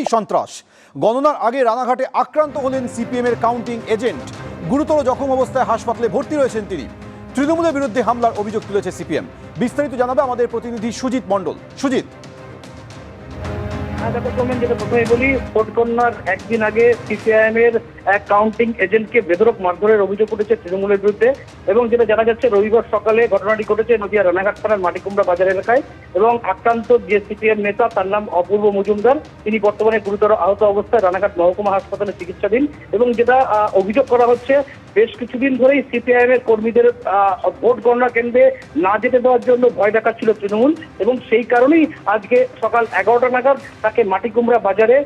সন্ত্রাস গণনার আগে রানাঘাটে আক্রান্ত হলেন সিপিএম এর কাউন্টিং এজেন্ট। গুরুতর জখম অবস্থায় হাসপাতালে ভর্তি রয়েছেন তিনি। তৃণমূলের বিরুদ্ধে হামলার অভিযোগ তুলেছে সিপিএম। বিস্তারিত জানাবে আমাদের প্রতিনিধি সুজিত মণ্ডল। সুজিত, যেটা প্রথমে বলি, ভোট গণনার একদিন আগে সিপিআইএম এর এক কাউন্টিং এজেন্টকে বেধড়ক মারধরের অভিযোগ উঠেছে তৃণমূলের বিরুদ্ধে। এবং যেটা জানা যাচ্ছে, রবিবার সকালে ঘটনাটি ঘটেছে নদিয়া রানাঘাট থানার মাটিকুমড়া বাজার এলাকায়। এবং আক্রান্ত যে সিপিএম নেতা, তার নাম অপূর্ব মজুমদার, তিনি বর্তমানে গুরুতর আহত অবস্থায় রানাঘাট মহকুমা হাসপাতালে চিকিৎসাধীন। এবং যেটা অভিযোগ করা হচ্ছে, বেশ কিছুদিন ধরেই সিপিআইএম এর কর্মীদের ভোট গণনা কেন্দ্রে না যেতে দেওয়ার জন্য ভয় দেখাচ্ছিল তৃণমূল। এবং সেই কারণেই আজকে সকাল 11টা নাগাদ তাকে মাটিকুমড়া বাজারে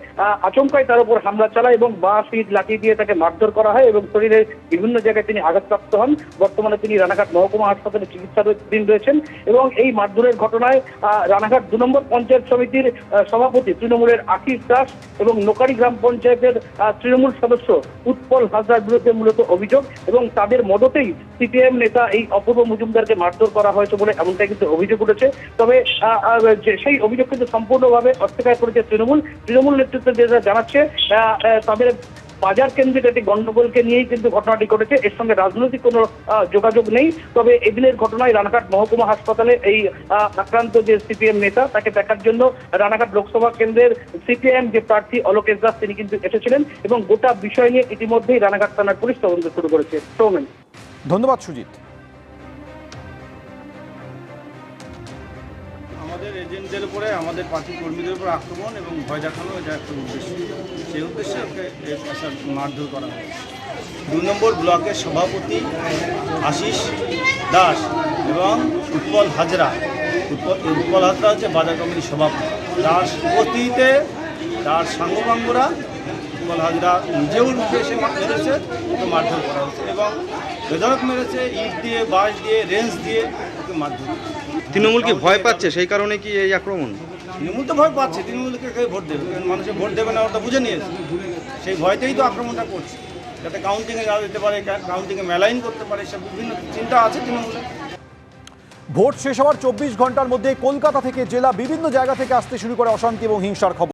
আচমকাই তার উপর হামলা চালায় এবং বাঁশ ইট লাঠি দিয়ে তাকে মারধর করা হয় এবং শরীরের বিভিন্ন জায়গায় তিনি আঘাতপ্রাপ্ত হন। বর্তমানে তিনি রানাঘাট মহকুমা হাসপাতালে চিকিৎসাধীন রয়েছেন। এবং এই মারধরের ঘটনায় রানাঘাট 2 নম্বর পঞ্চায়েত সমিতির সভাপতি তৃণমূলের আশিস দাস এবং নোকারি গ্রাম পঞ্চায়েতের তৃণমূল সদস্য উৎপল হাজরার বিরুদ্ধে মূলত অভিযোগ। এবং তাদের মদতেই সিপিএম নেতা এই অপূর্ব মজুমদারকে মারধর করা হয়েছে বলে এমনটাই কিন্তু অভিযোগ উঠেছে। তবে সেই অভিযোগ কিন্তু সম্পূর্ণভাবে অস্বীকার করেছে তৃণমূল নেতৃত্ব যেটা জানাচ্ছে, তাদের বাজার কেন্দ্রিক একটি গন্ডগোলকে নিয়েই কিন্তু ঘটনাটি ঘটেছে, এর সঙ্গে রাজনৈতিক কোনো যোগাযোগ নেই। তবে এদিনের ঘটনায় রানাঘাট মহকুমা হাসপাতালে এই আক্রান্ত যে সিপিএম নেতা, তাকে দেখার জন্য রানাঘাট লোকসভা কেন্দ্রের সিপিএম যে প্রার্থী অলোকেশ দাস, তিনি কিন্তু এসেছিলেন। এবং গোটা বিষয় নিয়ে ইতিমধ্যেই রানাঘাট থানার পুলিশ তদন্ত শুরু করেছে। সৌমেন, ধন্যবাদ সুজিত। আমাদের এজেন্টদের উপরে, আমাদের পার্টি কর্মীদের উপর আক্রমণ এবং ভয় দেখানো, এটা একটা উদ্দেশ্য। সেই উদ্দেশ্যে ওকে মারধর করা হয়। 2 নম্বর ব্লকের সভাপতি আশিস দাস এবং উৎপল হাজরা হচ্ছে বাজার কমিটির সভাপতি। তার উপস্থিতিতে তার সাঙ্গপাঙ্গরা, উৎপল হাজরা নিজেও উঠে এসে মেরেছে, ওকে মারধর করা হচ্ছে এবং বেধড়ক মেরেছে, ইট দিয়ে, বাঁশ দিয়ে, রেঞ্জ দিয়ে ওকে মারধর। তৃণমূল কি ভয় পাচ্ছে, সেই কারণে কি এই আক্রমণ? তৃণমূল তো ভয় পাচ্ছে, তৃণমূলকে ভোট দেবে, মানুষের ভোট দেবে না ওটা বুঝে নিয়েছে। সেই ভয়তেই তো আক্রমণটা করছে, যাতে কাউন্টিংয়ে যাওয়া যেতে পারে, কাউন্টিংয়ে মেলাইন করতে পারে, সব বিভিন্ন চিন্তা আছে তৃণমূলের। ভোট শেষ হওয়ার 24 ঘন্টার মধ্যে কলকাতা থেকে জেলা বিভিন্ন জায়গা থেকে আসতে শুরু করে অশান্তি এবং হিংসার খবর।